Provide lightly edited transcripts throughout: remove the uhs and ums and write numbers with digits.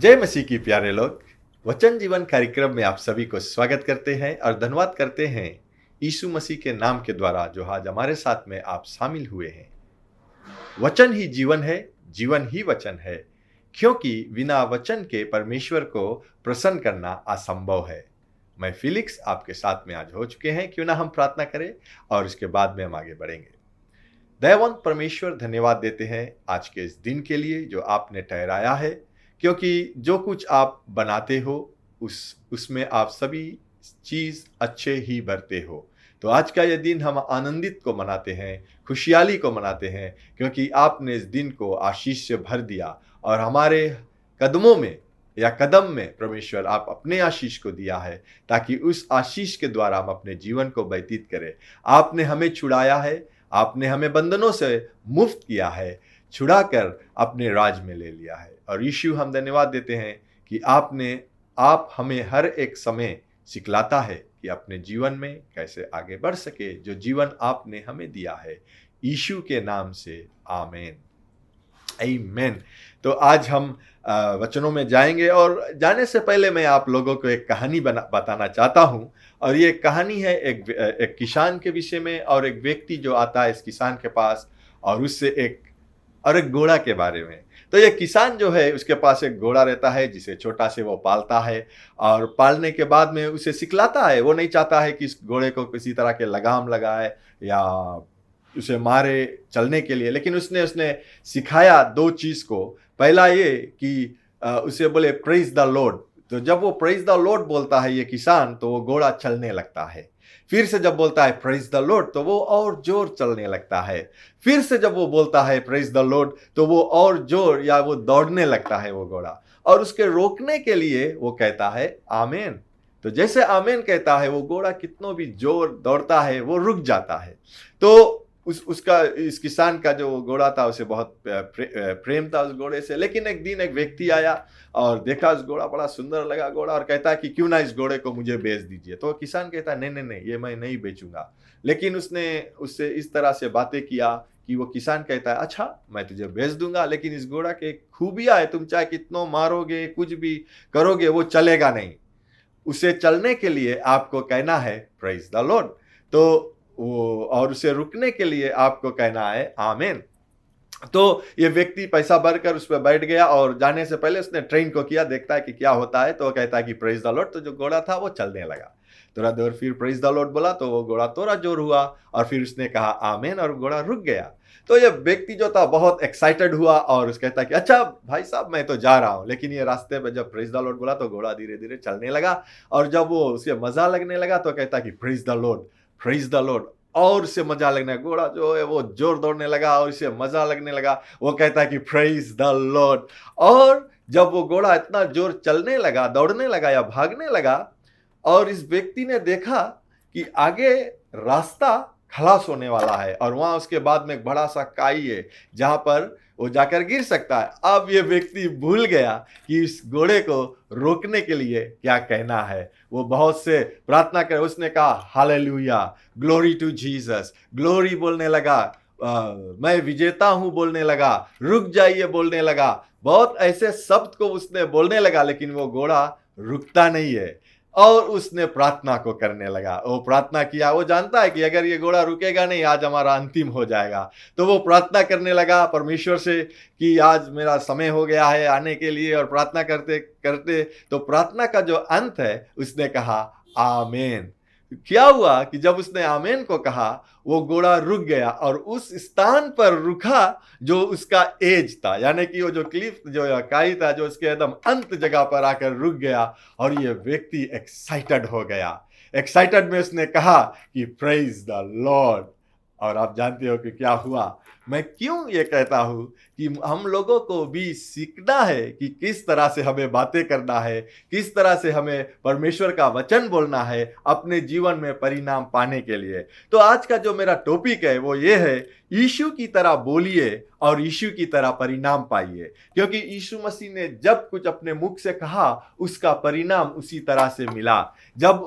जय मसीह की प्यारे लोग। वचन जीवन कार्यक्रम में आप सभी को स्वागत करते हैं और धन्यवाद करते हैं यीशु मसीह के नाम के द्वारा जो आज हमारे साथ में आप शामिल हुए हैं। वचन ही जीवन है, जीवन ही वचन है, क्योंकि बिना वचन के परमेश्वर को प्रसन्न करना असंभव है। मैं फिलिक्स आपके साथ में आज हो चुके हैं। क्यों ना हम प्रार्थना करें और उसके बाद में हम आगे बढ़ेंगे। दयावंत परमेश्वर, धन्यवाद देते हैं आज के इस दिन के लिए जो आपने ठहराया है, क्योंकि जो कुछ आप बनाते हो उसमें आप सभी चीज अच्छे ही भरते हो। तो आज का यह दिन हम आनंदित को मनाते हैं, खुशहाली को मनाते हैं, क्योंकि आपने इस दिन को आशीष से भर दिया और हमारे कदमों में या कदम में परमेश्वर आप अपने आशीष को दिया है, ताकि उस आशीष के द्वारा हम अपने जीवन को व्यतीत करें। आपने हमें छुड़ाया है, आपने हमें बंधनों से मुक्त किया है, छुड़ाकर अपने राज में ले लिया है। और यीशु, हम धन्यवाद देते हैं कि आप हमें हर एक समय सिखलाता है कि अपने जीवन में कैसे आगे बढ़ सके, जो जीवन आपने हमें दिया है। यीशु के नाम से आमीन, आमीन। तो आज हम वचनों में जाएंगे, और जाने से पहले मैं आप लोगों को एक कहानी बताना चाहता हूँ। और ये कहानी है एक किसान के विषय में, और एक व्यक्ति जो आता है इस किसान के पास और उससे एक घोड़ा के बारे में। तो ये किसान जो है, उसके पास एक घोड़ा रहता है जिसे छोटा से वो पालता है, और पालने के बाद में उसे सिखलाता है। वो नहीं चाहता है कि इस घोड़े को किसी तरह के लगाम लगाए या उसे मारे चलने के लिए, लेकिन उसने सिखाया दो चीज को। पहला ये कि उसे बोले प्रेज द लॉर्ड। तो जब वो प्रेज द लॉर्ड बोलता है ये किसान, तो वो घोड़ा चलने लगता है। फिर से जब बोलता है प्रेज द लॉर्ड, तो वो और जोर चलने लगता है। फिर से जब वो बोलता है प्रेज द लॉर्ड, तो वो और जोर या वो दौड़ने लगता है वो घोड़ा। और उसके रोकने के लिए वो कहता है आमीन। तो जैसे आमीन कहता है, वो घोड़ा कितना भी जोर दौड़ता है वो रुक जाता है। तो इस किसान का जो घोड़ा था उसे बहुत प्रेम था उस घोड़े से। लेकिन एक दिन एक व्यक्ति आया और देखा उस घोड़ा, बड़ा सुंदर लगा घोड़ा, और कहता है कि क्यों ना इस घोड़े को मुझे बेच दीजिए। तो किसान कहता है नहीं नहीं, ये मैं नहीं बेचूंगा। लेकिन उसने उससे इस तरह से बातें किया कि वो किसान कहता है अच्छा, मैं तुझे बेच दूंगा, लेकिन इस घोड़ा के खूबियां है, तुम चाहे कितना मारोगे कुछ भी करोगे वो चलेगा नहीं। उसे चलने के लिए आपको कहना है प्रेज द लॉर्ड। तो वो, और उसे रुकने के लिए आपको कहना है आमीन। तो ये व्यक्ति पैसा भरकर उस पर बैठ गया, और जाने से पहले उसने ट्रेन को किया, देखता है कि क्या होता है। तो वो कहता है कि प्रेज द लॉर्ड। तो जो घोड़ा था वो चलने लगा। थोड़ा देर फिर प्रेज द लॉर्ड बोला, तो वो घोड़ा थोड़ा जोर हुआ, और फिर उसने कहा आमीन, और घोड़ा रुक गया। तो ये व्यक्ति जो था बहुत एक्साइटेड हुआ, और उस कहता है कि अच्छा भाई साहब, मैं तो जा रहा हूँ। लेकिन ये रास्ते में जब प्रेज द लॉर्ड बोला, तो घोड़ा धीरे धीरे चलने लगा। और जब वो उसे मजा लगने लगा, तो कहता है कि praise the Lord, praise the Lord. और उसे मजा लगने लगा, घोड़ा जो है वो जोर दौड़ने लगा, और इसे मजा लगने लगा। वो कहता है कि प्रेज द लॉर्ड। और जब वो घोड़ा इतना जोर चलने लगा, दौड़ने लगा या भागने लगा, और इस व्यक्ति ने देखा कि आगे रास्ता खलास होने वाला है, और वहां उसके बाद में एक बड़ा सा काई है जहां पर वो जाकर गिर सकता है। अब ये व्यक्ति भूल गया कि इस घोड़े को रोकने के लिए क्या कहना है। वो बहुत से प्रार्थना कर, उसने कहा hallelujah, glory to Jesus, glory बोलने लगा, मैं विजेता हूं बोलने लगा, रुक जाइए बोलने लगा। बहुत ऐसे शब्द को उसने बोलने लगा, लेकिन वो घोड़ा रुकता नहीं है। और उसने प्रार्थना को करने लगा। वो प्रार्थना किया, वो जानता है कि अगर ये घोड़ा रुकेगा नहीं, आज हमारा अंतिम हो जाएगा। तो वो प्रार्थना करने लगा परमेश्वर से कि आज मेरा समय हो गया है आने के लिए। और प्रार्थना करते करते तो प्रार्थना का जो अंत है, उसने कहा आमीन। क्या हुआ कि जब उसने आमीन को कहा, वो घोड़ा रुक गया, और उस स्थान पर रुका जो उसका एज था, यानी कि वो जो क्लिफ जो काई था, जो उसके एकदम अंत जगह पर आकर रुक गया। और ये व्यक्ति एक्साइटेड हो गया। एक्साइटेड में उसने कहा कि प्रेज द लॉर्ड। और आप जानते हो कि क्या हुआ। मैं क्यों ये कहता हूं कि हम लोगों को भी सीखना है कि किस तरह से हमें बातें करना है, किस तरह से हमें परमेश्वर का वचन बोलना है अपने जीवन में परिणाम पाने के लिए। तो आज का जो मेरा टॉपिक है वो ये है, यीशु की तरह बोलिए और यीशु की तरह परिणाम पाइए। क्योंकि यीशु मसीह ने जब कुछ अपने मुख से कहा, उसका परिणाम उसी तरह से मिला। जब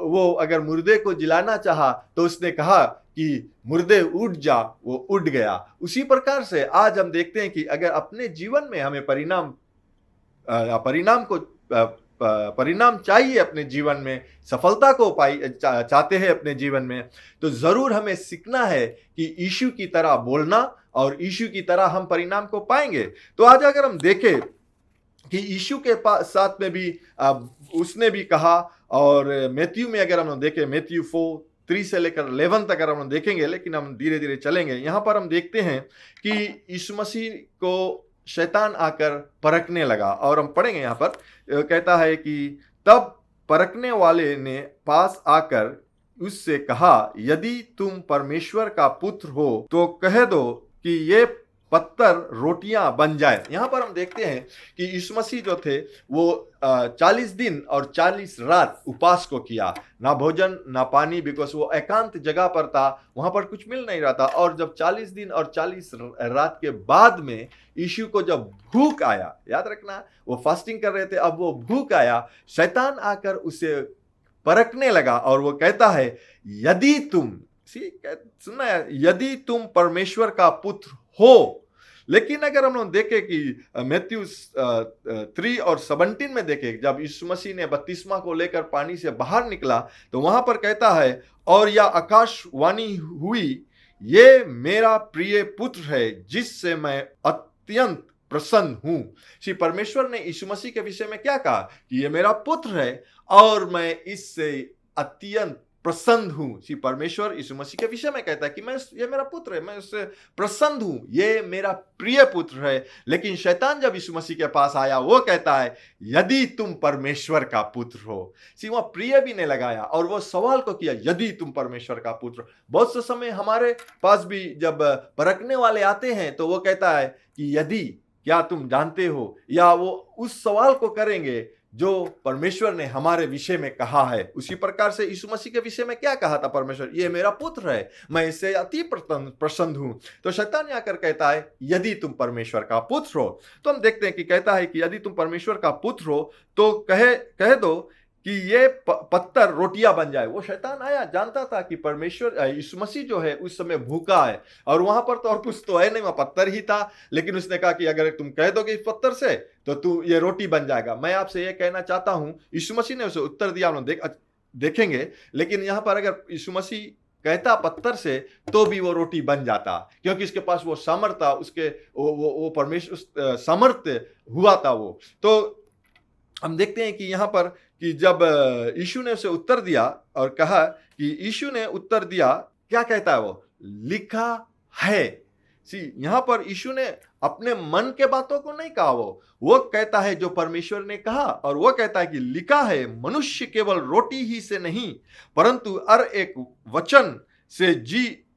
वो अगर मुर्दे को जिलाना चाहा, तो उसने कहा कि मुर्दे उठ जा, वो उठ गया। उसी प्रकार से आज हम देखते हैं कि अगर अपने जीवन में हमें परिणाम परिणाम को परिणाम चाहिए अपने जीवन में, सफलता को चाहते हैं अपने जीवन में, तो जरूर हमें सीखना है कि यीशु की तरह बोलना और यीशु की तरह हम परिणाम को पाएंगे। तो आज अगर हम देखें कि यीशु के साथ में भी उसने भी कहा, और मैथ्यू में अगर हम देखें, मैथ्यू 4:3 से लेकर 11 तक अगर हम देखेंगे, लेकिन हम धीरे धीरे चलेंगे, यहां पर हम देखते हैं कि यीशु मसीह को शैतान आकर परखने लगा। और हम पढ़ेंगे यहां पर, कहता है कि तब परखने वाले ने पास आकर उससे कहा, यदि तुम परमेश्वर का पुत्र हो तो कह दो कि ये पत्थर रोटियां बन जाए। यहां पर हम देखते हैं कि यीशु मसीह जो थे वो 40 दिन और 40 रात उपवास को किया, ना भोजन ना पानी, बिकॉज वो एकांत जगह पर था, वहां पर कुछ मिल नहीं रहा था। और जब 40 दिन और 40 रात के बाद में यीशु को जब भूख आया, याद रखना वो फास्टिंग कर रहे थे, अब वो भूख आया, शैतान आकर उसे परखने लगा और वो कहता है, यदि तुम सुनना है, यदि तुम परमेश्वर का पुत्र हो। लेकिन अगर हम लोग देखें कि मैथ्यू 3:17 में देखें, जब यीशु मसीह ने बपतिस्मा को लेकर पानी से बाहर निकला, तो वहां पर कहता है, और यह आकाशवाणी हुई, ये मेरा प्रिय पुत्र है जिससे मैं अत्यंत प्रसन्न हूं। श्री परमेश्वर ने यीशु मसीह के विषय में क्या कहा कि ये मेरा पुत्र है और मैं इससे अत्यंत प्रसन्न हूं। श्री परमेश्वर यीशु मसीह के विषय में कहता है कि ये मेरा पुत्र है, मैं उससे प्रसन्न हूं, ये मेरा प्रिय पुत्र है। लेकिन शैतान जब यीशु मसीह के पास आया, वो कहता है, यदि तुम परमेश्वर का पुत्र हो। वहां प्रिय भी नहीं लगाया और वो सवाल को किया, यदि तुम परमेश्वर का पुत्र। बहुत से समय हमारे पास भी जब परखने वाले आते हैं तो वो कहता है कि यदि, क्या तुम जानते हो, या वो उस सवाल को करेंगे जो परमेश्वर ने हमारे विषय में कहा है। उसी प्रकार से यीशु मसीह के विषय में क्या कहा था परमेश्वर, ये मेरा पुत्र है, मैं इससे अति प्रसन्न हूं। तो शैतान आकर कहता है, यदि तुम परमेश्वर का पुत्र हो। तो हम देखते हैं कि कहता है कि यदि तुम परमेश्वर का पुत्र हो तो कह दो कि ये पत्थर रोटियां बन जाए। वो शैतान आया, जानता था कि परमेश्वर यीशु मसीह जो है उस समय भूखा है, और वहां पर तो और कुछ तो है नहीं, वहां पत्थर ही था। लेकिन उसने कहा कि अगर तुम कह दोगे इस पत्थर से तो तू ये रोटी बन जाएगा। मैं आपसे ये कहना चाहता हूं, यीशु मसीह ने उसे उत्तर दिया, हम देखेंगे। लेकिन यहां पर अगर यीशु मसीह कहता पत्थर से तो भी वो रोटी बन जाता, क्योंकि उसके पास वो सामर्थ था, उसके वो परमेश्वर सामर्थ्य हुआ था वो। तो हम देखते हैं कि यहां पर कि जब यीशु ने उसे उत्तर दिया और कहा कि यीशु ने उत्तर दिया, क्या कहता है वो, लिखा है। यहां पर यीशु ने अपने मन के बातों को नहीं कहा, वो कहता है जो परमेश्वर ने कहा, और वो कहता है कि लिखा है, मनुष्य केवल रोटी ही से नहीं परंतु हर एक वचन से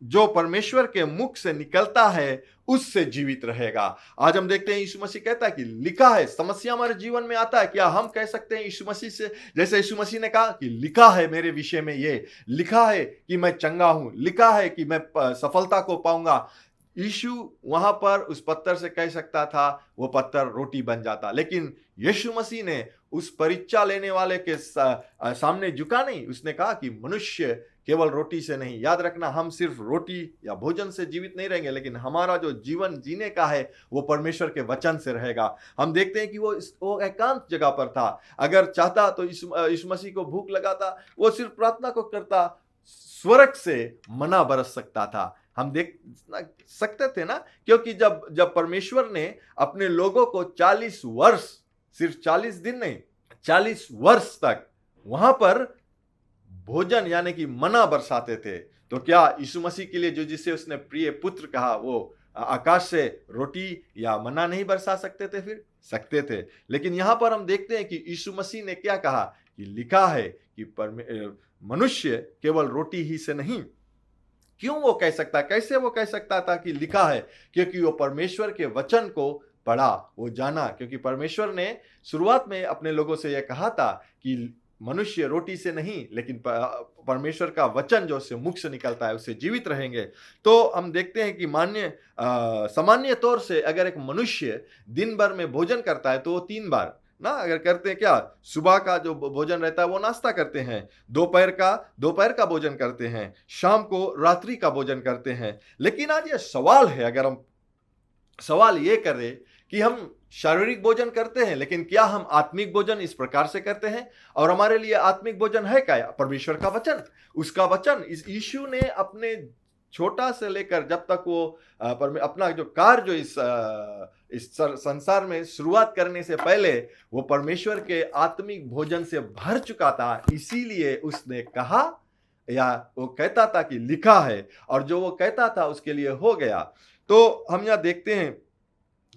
जो परमेश्वर के मुख से निकलता है उससे जीवित रहेगा। आज हम देखते हैं यीशु मसीह कहता है कि लिखा है। समस्या हमारे जीवन में आता है, क्या हम कह सकते हैं यीशु मसीह से, जैसे यीशु मसीह ने कहा कि लिखा है मेरे विषय में, ये लिखा है कि मैं चंगा हूं, लिखा है कि मैं सफलता को पाऊंगा। यीशु वहां पर उस पत्थर से कह सकता था, वो पत्थर रोटी बन जाता। लेकिन यीशु मसीह ने उस परीक्षा लेने वाले के सामने झुका नहीं, उसने कहा कि मनुष्य केवल रोटी से नहीं। याद रखना, हम सिर्फ रोटी या भोजन से जीवित नहीं रहेंगे, लेकिन हमारा जो जीवन जीने का है वो परमेश्वर के वचन से रहेगा। हम देखते हैं कि वो एकांत जगह पर था। अगर चाहता तो यीशु मसीह को भूख लगाता, वो सिर्फ प्रार्थना को करता, स्वर्ग से मना बरस सकता था। हम देख सकते थे ना, क्योंकि जब परमेश्वर ने अपने लोगों को 40 वर्ष, सिर्फ 40 दिन नहीं, 40 वर्ष तक वहां पर भोजन यानी कि मना बरसाते थे, तो क्या यीशु मसीह के लिए जो जिसे उसने प्रिय पुत्र कहा, वो आकाश से रोटी या मना नहीं बरसा सकते थे? फिर सकते थे। लेकिन यहां पर हम देखते हैं कि यीशु मसीह ने क्या कहा कि लिखा है कि मनुष्य केवल रोटी ही से नहीं। क्यों वो कह सकता, कैसे वो कह सकता था कि लिखा है? क्योंकि वो परमेश्वर के वचन को पढ़ा, वो जाना। क्योंकि परमेश्वर ने शुरुआत में अपने लोगों से यह कहा था कि मनुष्य रोटी से नहीं, लेकिन परमेश्वर का वचन जो उससे मुख से निकलता है उससे जीवित रहेंगे। तो हम देखते हैं कि सामान्य तौर से अगर एक मनुष्य दिन भर में भोजन करता है तो वो 3 बार ना अगर करते हैं, क्या सुबह का जो भोजन रहता है वो नाश्ता करते हैं, दोपहर का भोजन करते हैं, शाम को रात्रि का भोजन करते हैं। लेकिन आज ये सवाल है, अगर हम सवाल ये करें कि हम शारीरिक भोजन करते हैं, लेकिन क्या हम आत्मिक भोजन इस प्रकार से करते हैं? और हमारे लिए आत्मिक भोजन है क्या? परमेश्वर का वचन, उसका वचन। इस यीशु ने अपने छोटा से लेकर जब तक वो अपना जो कार्य जो इस संसार में शुरुआत करने से पहले वो परमेश्वर के आत्मिक भोजन से भर चुका था। इसीलिए उसने कहा, या वो कहता था कि लिखा है, और जो वो कहता था उसके लिए हो गया। तो हम यहाँ देखते हैं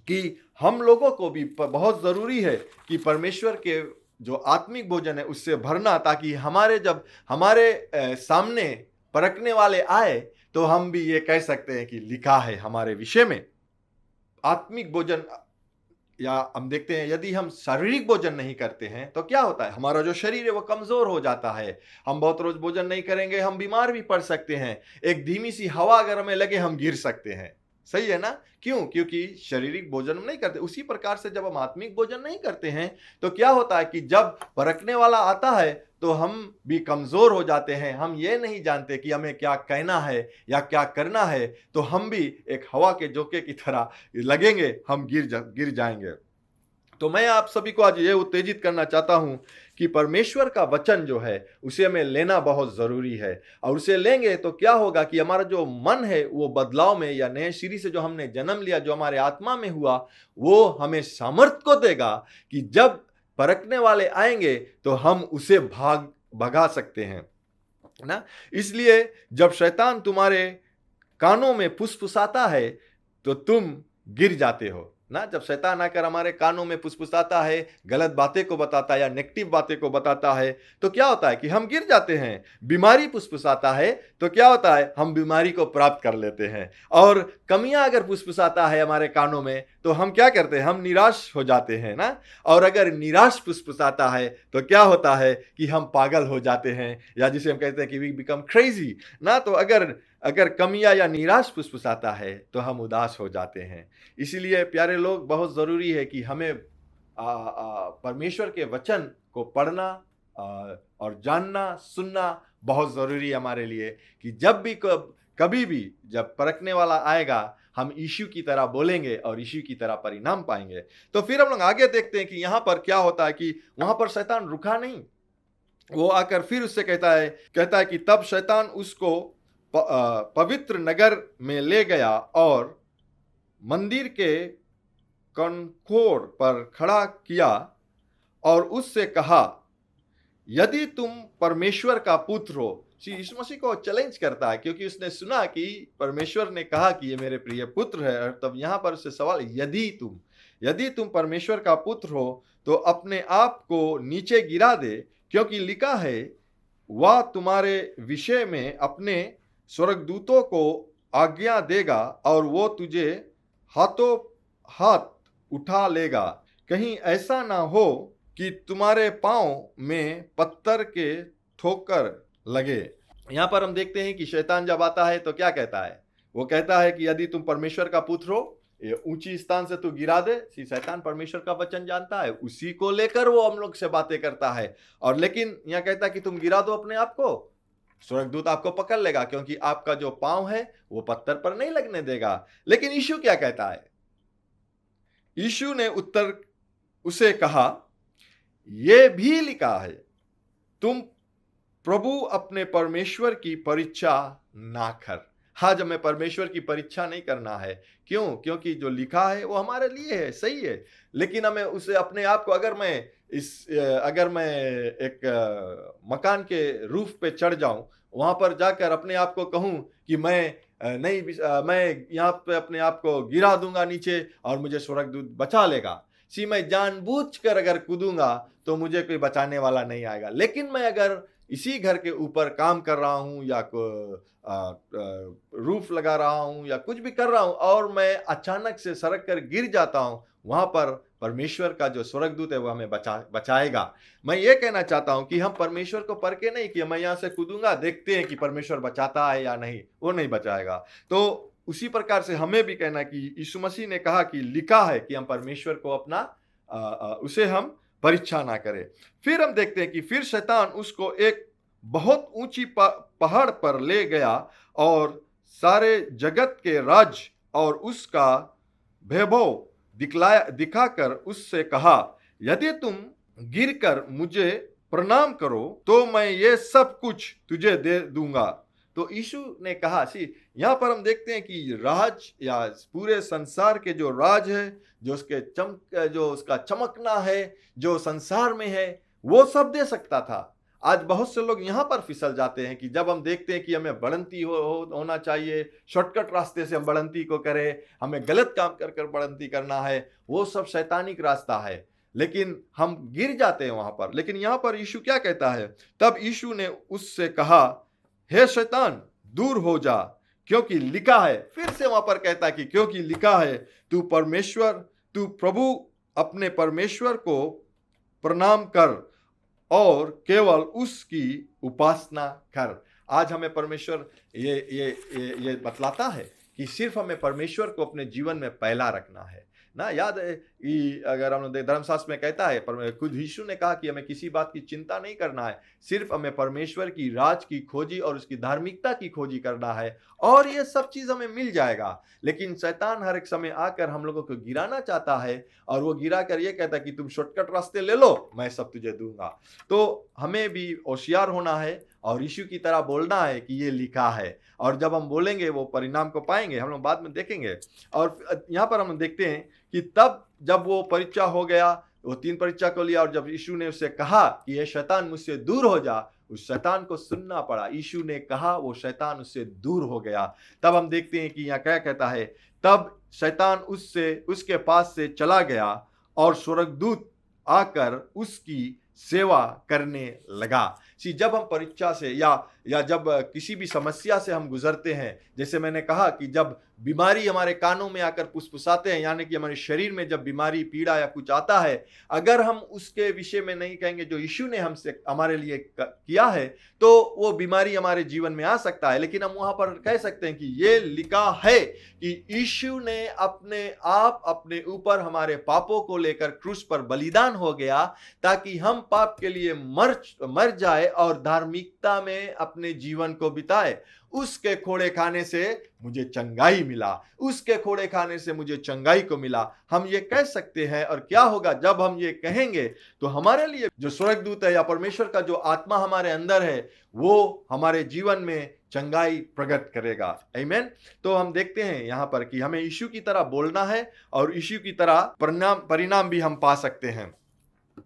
कि हम लोगों को भी बहुत जरूरी है कि परमेश्वर के जो आत्मिक भोजन है उससे भरना, ताकि जब हमारे सामने परखने वाले आए तो हम भी ये कह सकते हैं कि लिखा है हमारे विषय में। आत्मिक भोजन, या हम देखते हैं यदि हम शारीरिक भोजन नहीं करते हैं तो क्या होता है? हमारा जो शरीर है वो कमजोर हो जाता है। हम बहुत रोज भोजन नहीं करेंगे, हम बीमार भी पड़ सकते हैं। एक धीमी सी हवा अगर हमें लगे हम गिर सकते हैं। सही है ना? क्यों? क्योंकि शारीरिक भोजन हम नहीं करते। उसी प्रकार से जब हम आत्मिक भोजन नहीं करते हैं तो क्या होता है कि जब परखने वाला आता है तो हम भी कमजोर हो जाते हैं। हम ये नहीं जानते कि हमें क्या कहना है या क्या करना है, तो हम भी एक हवा के झोंके की तरह लगेंगे, हम गिर जाएंगे। तो मैं आप सभी को आज ये उत्तेजित करना चाहता हूं कि परमेश्वर का वचन जो है उसे हमें लेना बहुत जरूरी है। और उसे लेंगे तो क्या होगा कि हमारा जो मन है वो बदलाव में, या नए सिरे से जो हमने जन्म लिया, जो हमारे आत्मा में हुआ, वो हमें सामर्थ्य को देगा कि जब परखने वाले आएंगे तो हम उसे भगा सकते हैं ना। इसलिए जब शैतान तुम्हारे कानों में फुसफुसाता है तो तुम गिर जाते हो ना। जब शैतान आकर हमारे कानों में फुसफुसाता है, गलत बातें को बताता है या नेगेटिव बातें को बताता है, तो क्या होता है कि हम गिर जाते हैं। बीमारी फुसफुसाता है तो क्या होता है? हम बीमारी को प्राप्त कर लेते हैं। और कमियां अगर फुसफुसाता है हमारे कानों में तो हम क्या करते हैं? हम निराश हो जाते हैं ना। और अगर निराश फुसफुसाता है तो क्या होता है कि हम पागल हो जाते हैं, या जिसे हम कहते हैं कि वी बिकम क्रेजी ना। तो अगर कमियां या निराश फुसफुसाता है तो हम उदास हो जाते हैं। इसीलिए प्यारे लोग, बहुत ज़रूरी है कि हमें परमेश्वर के वचन को पढ़ना और जानना, सुनना बहुत ज़रूरी है हमारे लिए, कि जब भी कभी भी जब परखने वाला आएगा हम यीशु की तरह बोलेंगे और यीशु की तरह परिणाम पाएंगे। तो फिर हम लोग आगे देखते हैं कि यहाँ पर क्या होता है कि वहाँ पर शैतान रुका नहीं। वो आकर फिर उससे कहता है कि तब शैतान उसको पवित्र नगर में ले गया और मंदिर के कनखोर पर खड़ा किया और उससे कहा, यदि तुम परमेश्वर का पुत्र हो। यीशु मसीह को चैलेंज करता है, क्योंकि उसने सुना कि परमेश्वर ने कहा कि ये मेरे प्रिय पुत्र है। और तब यहां पर उससे सवाल, यदि तुम परमेश्वर का पुत्र हो तो अपने आप को नीचे गिरा दे, क्योंकि लिखा है, वह तुम्हारे विषय में अपने स्वर्गदूतों को आज्ञा देगा और वो तुझे हाथों हाथ उठा लेगा, कहीं ऐसा ना हो कि तुम्हारे पांव में पत्थर के ठोकर लगे। यहां पर हम देखते हैं कि शैतान जब आता है तो क्या कहता है? वो कहता है कि यदि तुम परमेश्वर का पुत्र हो, ये ऊंची स्थान से तू गिरा दे। शैतान परमेश्वर का वचन जानता है, उसी को लेकर वो हम लोग से बातें करता है। और लेकिन यहां कहता है कि तुम गिरा दो अपने आप को, स्वर्गदूत आपको पकड़ लेगा, क्योंकि आपका जो पांव है वो पत्थर पर नहीं लगने देगा। लेकिन यीशु क्या कहता है? यीशु ने उत्तर उसे कहा, यह भी लिखा है, तुम प्रभु अपने परमेश्वर की परीक्षा ना कर। आज हमें परमेश्वर की परीक्षा नहीं करना है। क्यों? क्योंकि जो लिखा है वो हमारे लिए है, सही है। लेकिन हमें उसे अपने आप को, अगर मैं एक मकान के रूफ पे चढ़ जाऊं, वहां पर जाकर अपने आप को कहूं कि मैं यहाँ पे अपने आप को गिरा दूंगा नीचे और मुझे स्वर्गदूत बचा लेगा। मैं जानबूझकर अगर कूदूंगा तो मुझे कोई बचाने वाला नहीं आएगा। लेकिन मैं अगर इसी घर के ऊपर काम कर रहा हूं या रूफ लगा रहा हूं या कुछ भी कर रहा हूं और मैं अचानक से सड़क कर गिर जाता हूं, वहां पर परमेश्वर का जो स्वर्गदूत है वो हमें बचाएगा। मैं ये कहना चाहता हूं कि हम परमेश्वर को परखे नहीं कि मैं यहां से कूदूंगा, देखते हैं कि परमेश्वर बचाता है या नहीं, वो नहीं बचाएगा। तो उसी प्रकार से हमें भी कहना कि यीशु मसीह ने कहा कि लिखा है कि हम परमेश्वर को अपना उसे हम परीक्षा ना करें। फिर हम देखते हैं कि फिर शैतान उसको एक बहुत ऊंची पहाड़ पर ले गया और सारे जगत के राज और उसका वैभव दिखाकर उससे कहा, यदि तुम गिरकर मुझे प्रणाम करो तो मैं ये सब कुछ तुझे दे दूंगा। तो यीशु ने कहा, सी यहाँ पर हम देखते हैं कि राज या पूरे संसार के जो राज है, जो उसका चमकना है, जो संसार में है, वो सब दे सकता था। आज बहुत से लोग यहाँ पर फिसल जाते हैं कि जब हम देखते हैं कि हमें बढ़ंती होना चाहिए, शॉर्टकट रास्ते से हम बढ़ंती को करें, हमें गलत काम कर कर बढ़ंती करना है, वो सब शैतानिक रास्ता है, लेकिन हम गिर जाते हैं वहां पर। लेकिन यहाँ पर यीशु क्या कहता है, तब यीशु ने उससे कहा, हे शैतान दूर हो जा, क्योंकि लिखा है। फिर से वहां पर कहता है कि क्योंकि लिखा है, तू प्रभु अपने परमेश्वर को प्रणाम कर और केवल उसकी उपासना कर। आज हमें परमेश्वर ये बतलाता है कि सिर्फ हमें परमेश्वर को अपने जीवन में पहला रखना है ना। याद है कि अगर हम धर्मशास्त्र में कहता है, खुद यीशु ने कहा कि हमें किसी बात की चिंता नहीं करना है, सिर्फ हमें परमेश्वर की राज की खोजी और उसकी धार्मिकता की खोजी करना है, और ये सब चीज हमें मिल जाएगा। लेकिन शैतान हर एक समय आकर हम लोगों को गिराना चाहता है, और वो गिरा कर ये कहता है कि तुम शॉर्टकट रास्ते ले लो, मैं सब तुझे दूंगा। तो हमें भी होशियार होना है और यीशु की तरह बोलना है कि ये लिखा है, और जब हम बोलेंगे वो परिणाम को पाएंगे, हम लोग बाद में देखेंगे। और यहाँ पर हम देखते हैं कि तब जब वो परीक्षा हो गया, वो 3 परीक्षा को लिया, और जब यीशु ने उससे कहा कि ये शैतान मुझसे दूर हो जा, उस शैतान को सुनना पड़ा। यीशु ने कहा, वो शैतान उससे दूर हो गया। तब हम देखते हैं कि यहाँ क्या कहता है, तब शैतान उसके पास से चला गया और स्वर्गदूत आकर उसकी सेवा करने लगा। जब हम परीक्षा से या जब किसी भी समस्या से हम गुजरते हैं, जैसे मैंने कहा कि जब बीमारी हमारे कानों में आकर फुसफुसाते हैं, यानी कि हमारे शरीर में जब बीमारी, पीड़ा या कुछ आता है, अगर हम उसके विषय में नहीं कहेंगे जो यीशु ने हमारे लिए किया है, तो वो बीमारी हमारे जीवन में आ सकता है। लेकिन हम वहां पर कह सकते हैं कि ये लिखा है कि यीशु ने अपने ऊपर हमारे पापों को लेकर क्रूस पर बलिदान हो गया, ताकि हम पाप के लिए मर जाए और धार्मिकता में अपने जीवन को बिताए। उसके खोड़े खाने से मुझे चंगाई मिला, उसके खोड़े खाने से मुझे चंगाई को मिला। हम ये कह सकते हैं, और क्या होगा जब हम ये कहेंगे, तो हमारे लिए जो स्वर्गदूत है या परमेश्वर का जो आत्मा हमारे अंदर है, वो हमारे जीवन में चंगाई प्रकट करेगा। आमीन। तो हम देखते हैं यहाँ पर कि हमें यीशु की तरह बोलना है, और यीशु की तरह परिणाम भी हम पा सकते हैं।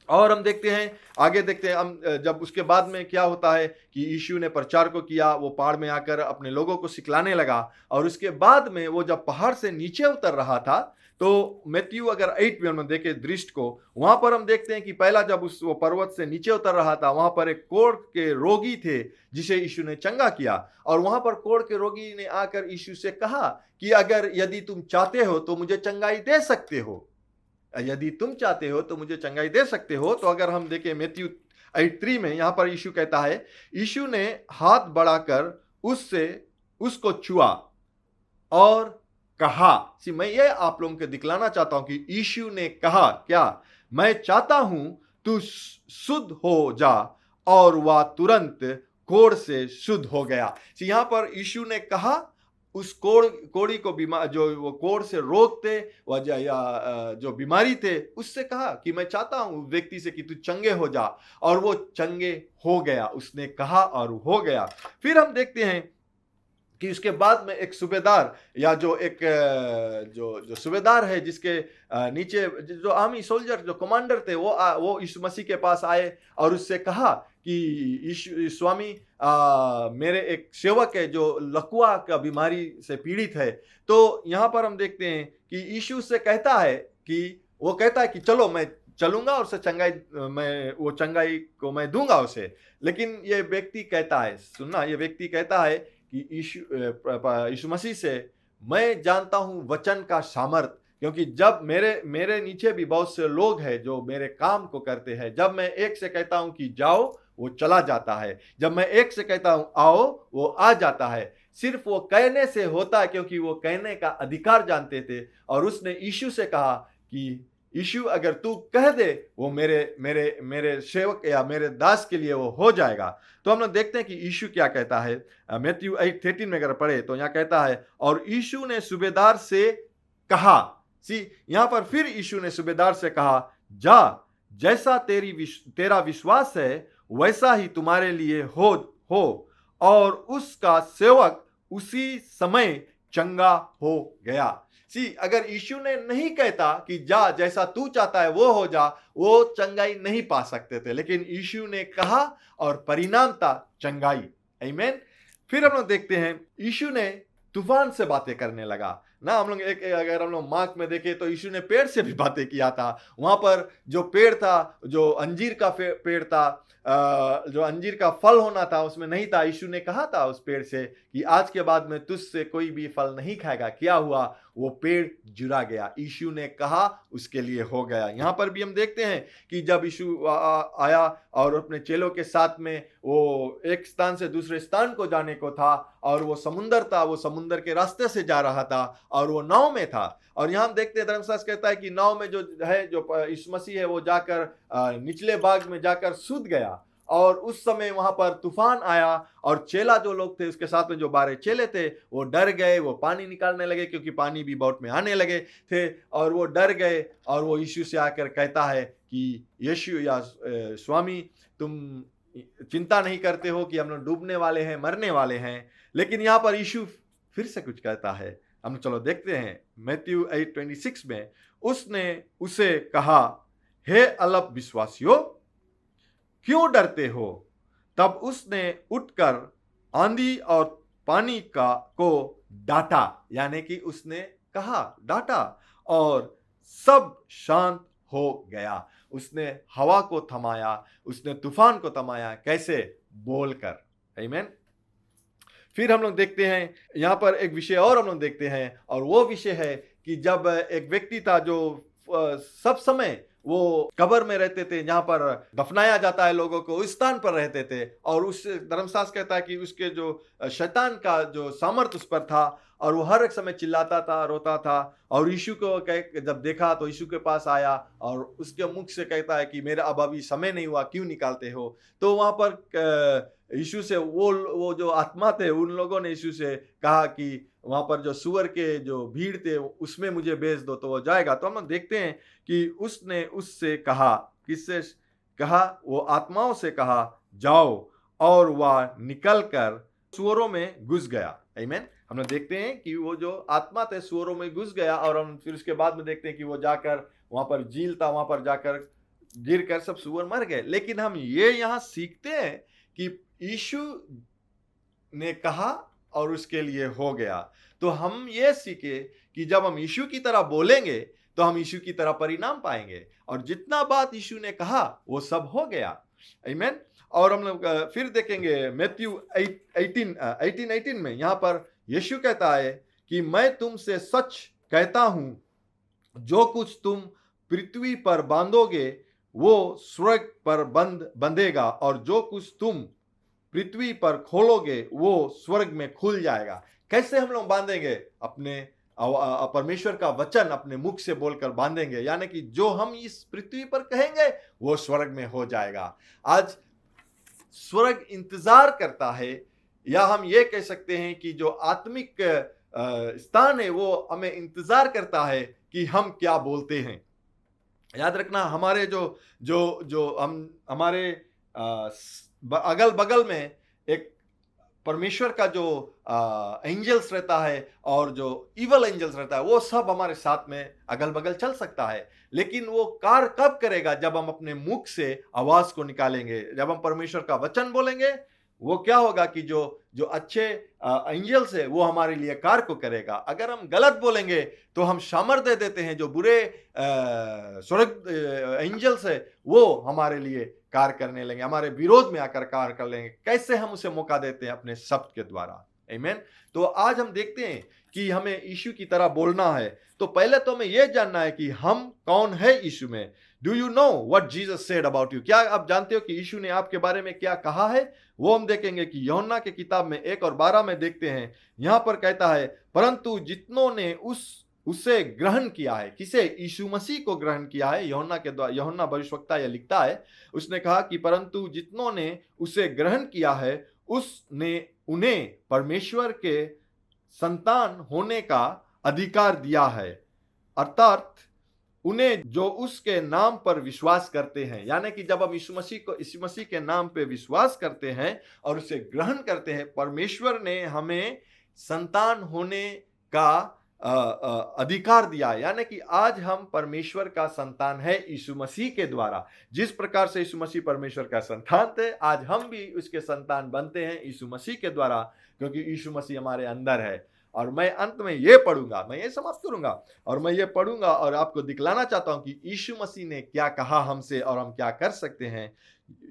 और हम देखते हैं, आगे देखते हैं हम, जब उसके बाद में क्या होता है कि यीशु ने प्रचार को किया, वो पहाड़ में आकर अपने लोगों को सिखलाने लगा, और उसके बाद में वो जब पहाड़ से नीचे उतर रहा था, तो मैथ्यू अगर 8 में हम देखें दृष्टि को, वहां पर हम देखते हैं कि पहला जब वो पर्वत से नीचे उतर रहा था, वहां पर एक कोढ़ के रोगी थे जिसे यीशु ने चंगा किया। और वहां पर कोढ़ के रोगी ने आकर यीशु से कहा कि यदि तुम चाहते हो तो मुझे चंगाई दे सकते हो, यदि तुम चाहते हो तो मुझे चंगाई दे सकते हो। तो अगर हम देखें मैथ्यू 8:3 में, यहां पर यीशु कहता है, यीशु ने हाथ बढ़ाकर उसको छुआ और कहा। मैं ये आप लोगों को दिखलाना चाहता हूं कि यीशु ने कहा क्या, मैं चाहता हूं तू शुद्ध हो जा, और वह तुरंत कोढ़ से शुद्ध हो गया। यहां पर यीशु ने कहा, उस कोढ़ी को जो वो कोढ़ से रोग थे, वह जो बीमारी थे, उससे कहा कि मैं चाहता हूं व्यक्ति से कि तू चंगे हो जा, और वो चंगे हो गया। उसने कहा और हो गया। फिर हम देखते हैं कि उसके बाद में एक सूबेदार, या जो सूबेदार है, जिसके नीचे जो आर्मी सोल्जर, जो कमांडर थे, वो यीशु मसीह के पास आए और उससे कहा कि स्वामी, मेरे एक सेवक है जो लकवा का बीमारी से पीड़ित है। तो यहाँ पर हम देखते हैं कि यीशु से कहता है कि चलो मैं चलूंगा, और उसे चंगाई को मैं दूंगा उसे। लेकिन ये व्यक्ति कहता है, सुनना, ये व्यक्ति कहता है कि यीशु मसीह से, मैं जानता हूं वचन का सामर्थ, क्योंकि जब मेरे नीचे भी बहुत से लोग हैं जो मेरे काम को करते हैं। जब मैं एक से कहता हूं कि जाओ, वो चला जाता है। जब मैं एक से कहता हूं आओ, वो आ जाता है। सिर्फ वो कहने से होता है, क्योंकि वो कहने का अधिकार जानते थे। और उसने यीशु से कहा कि यीशु, अगर तू कह दे, वो मेरे सेवक या मेरे दास के लिए वो हो जाएगा। तो हम लोग देखते हैं कि यीशु क्या कहता है। मैथ्यू 8:13 में अगर पढ़े तो यहाँ कहता है, और यीशु ने सूबेदार से कहा, यहां पर फिर यीशु ने सूबेदार से कहा, जा, जैसा तेरा विश्वास है वैसा ही तुम्हारे लिए हो। और उसका सेवक उसी समय चंगा हो गया। अगर यीशु ने नहीं कहता कि जा, जैसा तू चाहता है वो हो जा, वो चंगाई नहीं पा सकते थे, लेकिन यीशु ने कहा और परिणाम था चंगाई। आमीन। फिर हम लोग देखते हैं यीशु ने तूफान से बातें करने लगा ना। हम लोग अगर हम लोग मार्क में देखें तो यीशु ने पेड़ से भी बातें किया था। वहां पर जो पेड़ था, जो अंजीर का पेड़ था, जो अंजीर का फल होना था उसमें नहीं था। यीशु ने कहा था उस पेड़ से कि आज के बाद में तुझसे कोई भी फल नहीं खाएगा। क्या हुआ? वो पेड़ जुड़ा गया। यीशु ने कहा, उसके लिए हो गया। यहाँ पर भी हम देखते हैं कि जब यीशु आया और अपने चेलों के साथ में वो एक स्थान से दूसरे स्थान को जाने को था, और वो समुंदर था, वो समुंदर के रास्ते से जा रहा था और वो नाव में था। और यहाँ हम देखते हैं धर्मशास्त्र कहता है कि नाव में जो है, जो यीशु मसीह है, वो जाकर निचले भाग में जाकर सूत गया। और उस समय वहां पर तूफान आया और चेला जो लोग थे उसके साथ में, जो 12 चेले थे, वो डर गए। वो पानी निकालने लगे क्योंकि पानी भी बोट में आने लगे थे, और वो डर गए। और वो यीशु से आकर कहता है कि यीशु या स्वामी, तुम चिंता नहीं करते हो कि हम लोग डूबने वाले हैं, मरने वाले हैं? लेकिन यहाँ पर यीशु फिर से कुछ कहता है। हम चलो देखते हैं मैथ्यू 8:26 में। उसने उसे कहा, हे अल्प विश्वासियों, क्यों डरते हो? तब उसने उठकर आंधी और पानी को डांटा, यानी कि उसने कहा, डांटा, और सब शांत हो गया। उसने हवा को थमाया, उसने तूफान को थमाया। कैसे? बोलकर। आमीन। फिर हम लोग देखते हैं यहाँ पर एक विषय और हम लोग देखते हैं, और वो विषय है कि जब एक व्यक्ति था जो सब समय वो कब्र में रहते थे, जहां पर दफनाया जाता है लोगों को, उस स्थान पर रहते थे। और उस धर्मशास्त्र कहता है कि उसके जो शैतान का जो सामर्थ उस पर था, और वो हर एक समय चिल्लाता था, रोता था। और यीशु को जब देखा तो यीशु के पास आया और उसके मुख से कहता है कि मेरा अब अभी समय नहीं हुआ, क्यों निकालते हो? तो वहां पर यीशु से वो जो आत्मा थे, उन लोगों ने यीशु से कहा कि वहां पर जो सुअर के जो भीड़ थे उसमें मुझे भेज दो तो वो जाएगा। तो हम देखते हैं कि उसने उससे कहा, किससे कहा? वो आत्माओं से कहा, जाओ, और वह निकलकर सुअरों में घुस गया। आमीन। हम लोग देखते हैं कि वो जो आत्मा थे सुअरों में घुस गया, और हम फिर उसके बाद में देखते हैं कि वो जाकर वहां पर झील था, वहां पर जाकर गिरकर सब सुअर मर गए। लेकिन हम ये यहाँ सीखते हैं कि यीशु ने कहा और उसके लिए हो गया। तो हम ये सीखे कि जब हम यीशु की तरह बोलेंगे तो हम यीशु की तरह परिणाम पाएंगे, और जितना बात यीशु ने कहा वो सब हो गया। आमीन। और हम लोग फिर देखेंगे मैथ्यू 18:18 में। यहाँ पर यीशु कहता है कि मैं तुमसे सच कहता हूं, जो कुछ तुम पृथ्वी पर बांधोगे वो स्वर्ग पर बंधेगा, और जो कुछ तुम पृथ्वी पर खोलोगे वो स्वर्ग में खुल जाएगा। कैसे हम लोग बांधेंगे? अपने परमेश्वर का वचन अपने मुख से बोलकर बांधेंगे, यानी कि जो हम इस पृथ्वी पर कहेंगे वो स्वर्ग में हो जाएगा। आज स्वर्ग इंतजार करता है, या हम ये कह सकते हैं कि जो आत्मिक स्थान है वो हमें इंतजार करता है कि हम क्या बोलते हैं। याद रखना, हमारे जो जो जो हम हमारे अगल बगल में एक परमेश्वर का जो एंजल्स रहता है, और जो इवल एंजल्स रहता है, वो सब हमारे साथ में अगल बगल चल सकता है। लेकिन वो कार्य कब करेगा? जब हम अपने मुख से आवाज को निकालेंगे, जब हम परमेश्वर का वचन बोलेंगे। वो क्या होगा कि जो अच्छे एंजल्स है वो हमारे लिए कार्य को करेगा। अगर हम गलत बोलेंगे तो हम सामर्थ दे देते हैं, जो बुरे स्वर्ग एंजल्स है वो हमारे लिए कार्य करने लगेंगे, हमारे विरोध में आकर कार्य कर लेंगे। कैसे हम उसे मौका देते हैं? अपने शब्द के द्वारा। आमीन। तो आज हम देखते हैं कि हमें यीशु की तरह बोलना है। तो पहले तो हमें यह जानना है कि हम कौन है यीशु में। Do you know what Jesus said about you? क्या आप जानते हो कि यीशु ने आपके बारे में क्या कहा है? वो हम देखेंगे कि यूहन्ना के किताब में 1:12 में देखते हैं। यहां पर कहता है, परंतु जितनों ने उसे ग्रहण किया है। किसे? यीशु मसीह को ग्रहण किया है। यूहन्ना के द्वारा, यूहन्ना भविष्यवक्ता यह लिखता है, उसने कहा कि परंतु जितनों ने उसे ग्रहण किया है उसने उन्हें परमेश्वर के संतान होने का अधिकार दिया है, अर्थात उन्हें जो उसके नाम पर विश्वास करते हैं। यानी कि जब हम यीशु मसीह के नाम पे विश्वास करते हैं और उसे ग्रहण करते हैं, परमेश्वर ने हमें संतान होने का अधिकार दिया है। यानी कि आज हम परमेश्वर का संतान है यीशु मसीह के द्वारा। जिस प्रकार से यीशु मसीह परमेश्वर का संतान थे, आज हम भी उसके संतान बनते हैं यीशु मसीह के द्वारा, क्योंकि यीशु मसीह हमारे अंदर है। और मैं अंत में ये पढ़ूंगा, मैं ये समाप्त करूंगा और मैं ये पढ़ूंगा और आपको दिखलाना चाहता हूं कि यीशु मसीह ने क्या कहा हमसे और हम क्या कर सकते हैं।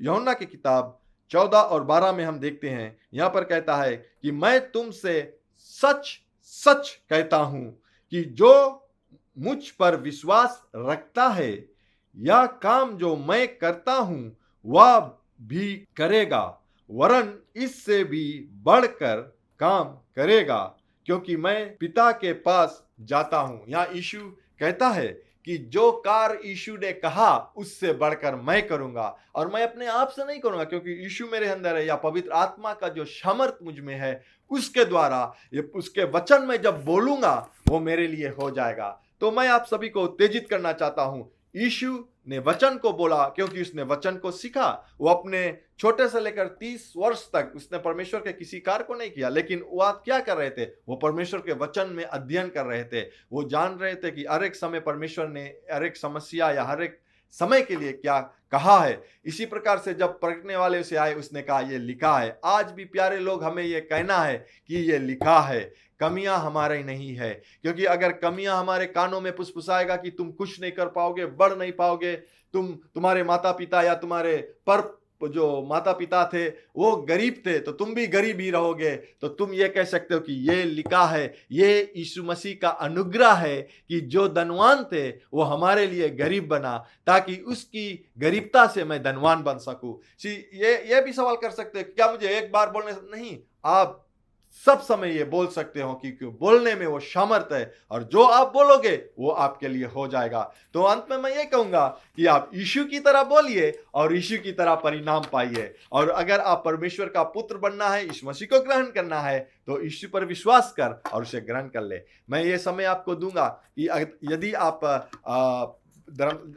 यूहन्ना की किताब 14 और 12 में हम देखते हैं, यहां पर कहता है कि मैं तुमसे सच सच कहता हूं कि जो मुझ पर विश्वास रखता है, यह काम जो मैं करता हूं वह भी करेगा, वरन इससे भी बढ़कर काम करेगा, क्योंकि मैं पिता के पास जाता हूं। यहां यीशु कहता है कि जो कार्य यीशु ने कहा उससे बढ़कर मैं करूंगा, और मैं अपने आप से नहीं करूंगा, क्योंकि यीशु मेरे अंदर है, या पवित्र आत्मा का जो सामर्थ मुझ में है उसके द्वारा, ये उसके वचन में जब बोलूंगा वो मेरे लिए हो जाएगा। तो मैं आप सभी को उत्तेजित करना चाहता हूं, यीशु ने वचन को बोला क्योंकि उसने वचन को सीखा। वो अपने छोटे से लेकर 30 वर्ष तक उसने परमेश्वर के किसी कार्य को नहीं किया, लेकिन वो आप क्या कर रहे थे? वो परमेश्वर के वचन में अध्ययन कर रहे थे। वो जान रहे थे कि हर एक समय परमेश्वर ने हर एक समस्या या हर एक समय के लिए क्या कहा है। इसी प्रकार से जब परखने वाले से आए, उसने कहा ये लिखा है। आज भी प्यारे लोग, हमें ये कहना है कि ये लिखा है, कमियां हमारे नहीं है। क्योंकि अगर कमियां हमारे कानों में फुसफुसाएगा कि तुम कुछ नहीं कर पाओगे, बढ़ नहीं पाओगे, तुम्हारे माता पिता या तुम्हारे पर जो माता पिता थे वो गरीब थे तो तुम भी गरीब ही रहोगे, तो तुम ये कह सकते हो कि ये लिखा है, ये यीशु मसीह का अनुग्रह है कि जो धनवान थे वो हमारे लिए गरीब बना, ताकि उसकी गरीबता से मैं धनवान बन सकूं। ये भी सवाल कर सकते हो, क्या मुझे एक बार बोलने? नहीं, आप सब समय ये बोल सकते हो, क्योंकि बोलने में वो सामर्थ है, और जो आप बोलोगे वो आपके लिए हो जाएगा। तो अंत में मैं ये कहूंगा कि आप यीशु की तरह बोलिए और यीशु की तरह परिणाम पाइए। और अगर आप परमेश्वर का पुत्र बनना है, यीशु मसीह को ग्रहण करना है, तो यीशु पर विश्वास कर और उसे ग्रहण कर ले। मैं ये समय आपको दूंगा कि यदि आप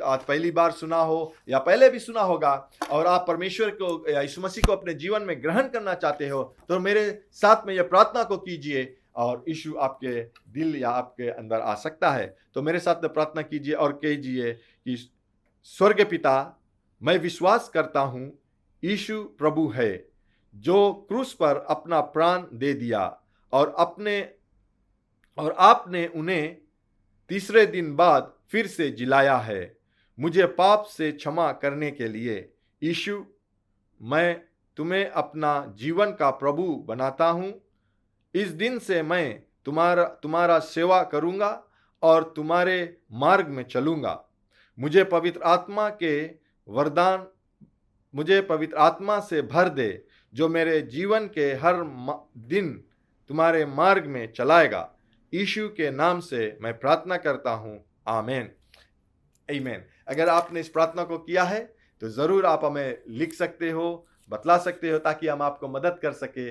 आज पहली बार सुना हो या पहले भी सुना होगा और आप परमेश्वर को या यीशु मसीह को अपने जीवन में ग्रहण करना चाहते हो, तो मेरे साथ में यह प्रार्थना को कीजिए और यीशु आपके दिल या आपके अंदर आ सकता है। तो मेरे साथ में प्रार्थना कीजिए और कीजिए कि स्वर्ग पिता, मैं विश्वास करता हूं यीशु प्रभु है, जो क्रूस पर अपना प्राण दे दिया और आपने उन्हें तीसरे दिन बाद फिर से जिलाया है, मुझे पाप से क्षमा करने के लिए। यीशु, मैं तुम्हें अपना जीवन का प्रभु बनाता हूं। इस दिन से मैं तुम्हारा सेवा करूंगा और तुम्हारे मार्ग में चलूंगा। मुझे पवित्र आत्मा से भर दे, जो मेरे जीवन के हर दिन तुम्हारे मार्ग में चलाएगा। यीशु के नाम से मैं प्रार्थना करता हूं, आमीन, आमीन। अगर आपने इस प्रार्थना को किया है तो जरूर आप हमें लिख सकते हो, बतला सकते हो, ताकि हम आपको मदद कर सके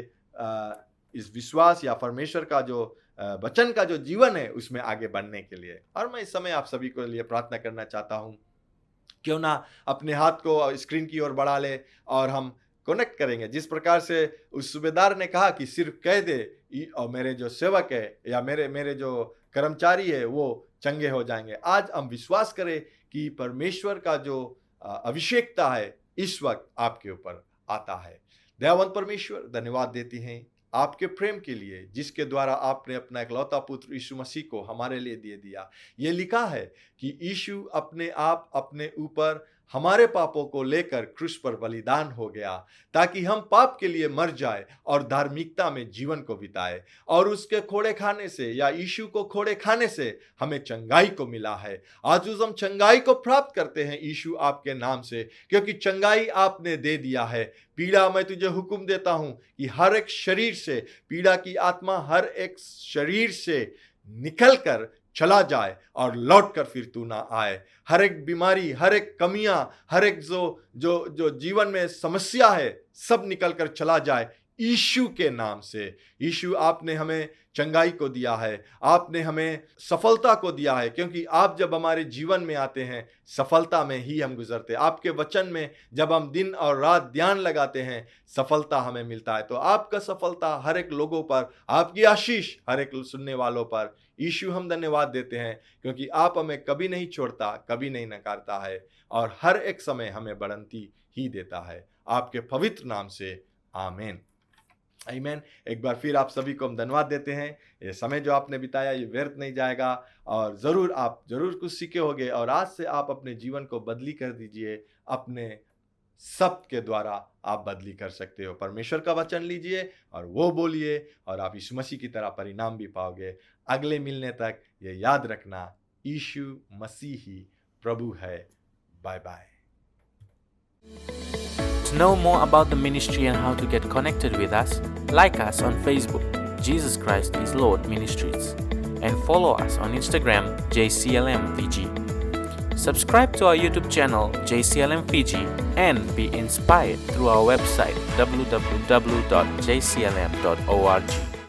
इस विश्वास या परमेश्वर का जो वचन का जो जीवन है उसमें आगे बढ़ने के लिए। और मैं इस समय आप सभी के लिए प्रार्थना करना चाहता हूं, क्यों ना अपने हाथ को स्क्रीन की ओर बढ़ा ले और हम कनेक्ट करेंगे। जिस प्रकार से उस सूबेदार ने कहा कि सिर्फ कह दे और मेरे जो सेवक है या मेरे जो कर्मचारी है वो चंगे हो जाएंगे। आज हम विश्वास करें कि परमेश्वर का जो अभिषेकता है इस वक्त आपके ऊपर आता है। दयावान परमेश्वर, धन्यवाद देती हैं आपके प्रेम के लिए, जिसके द्वारा आपने अपना इकलौता पुत्र यीशु मसीह को हमारे लिए दे दिया। ये लिखा है कि यीशु अपने आप अपने ऊपर हमारे पापों को लेकर क्रूस पर बलिदान हो गया, ताकि हम पाप के लिए मर जाए और धार्मिकता में जीवन को बिताए। और उसके खोड़े खाने से या यीशु को खोड़े खाने से हमें चंगाई को मिला है। आज हम चंगाई को प्राप्त करते हैं यीशु आपके नाम से, क्योंकि चंगाई आपने दे दिया है। पीड़ा मैं तुझे हुक्म देता हूं कि हर एक शरीर से, पीड़ा की आत्मा हर एक शरीर से निकल कर चला जाए और लौट कर फिर तू ना आए। हर एक बीमारी, हर एक कमियां, हर एक जो जीवन में समस्या है, सब निकल कर चला जाए यीशु के नाम से। यीशु, आपने हमें चंगाई को दिया है, आपने हमें सफलता को दिया है, क्योंकि आप जब हमारे जीवन में आते हैं सफलता में ही हम गुजरते हैं। आपके वचन में जब हम दिन और रात ध्यान लगाते हैं सफलता हमें मिलता है। तो आपका सफलता हर एक लोगों पर, आपकी आशीष हर एक सुनने वालों पर। यीशु, हम धन्यवाद देते हैं क्योंकि आप हमें कभी नहीं छोड़ता, कभी नहीं नकारता है और हर एक समय हमें बढ़ंती ही देता है। आपके पवित्र नाम से आमीन, आमीन। एक बार फिर आप सभी को हम धन्यवाद देते हैं। ये समय जो आपने बिताया ये व्यर्थ नहीं जाएगा और आप जरूर कुछ सीखे होंगे और आज से आप अपने जीवन को बदली कर दीजिए। अपने शब्द के द्वारा आप बदली कर सकते हो। परमेश्वर का वचन लीजिए और वो बोलिए और आप यीशु मसीह की तरह परिणाम भी पाओगे। अगले मिलने तक ये याद रखना, यीशु मसीह ही प्रभु है। Bye bye. To know more about the ministry and how to get connected with us, like us on Facebook, Jesus Christ is Lord Ministries, and follow us on Instagram, JCLM-Fiji. Subscribe to our YouTube channel, JCLM-Fiji, and be inspired through our website, www.jclm.org.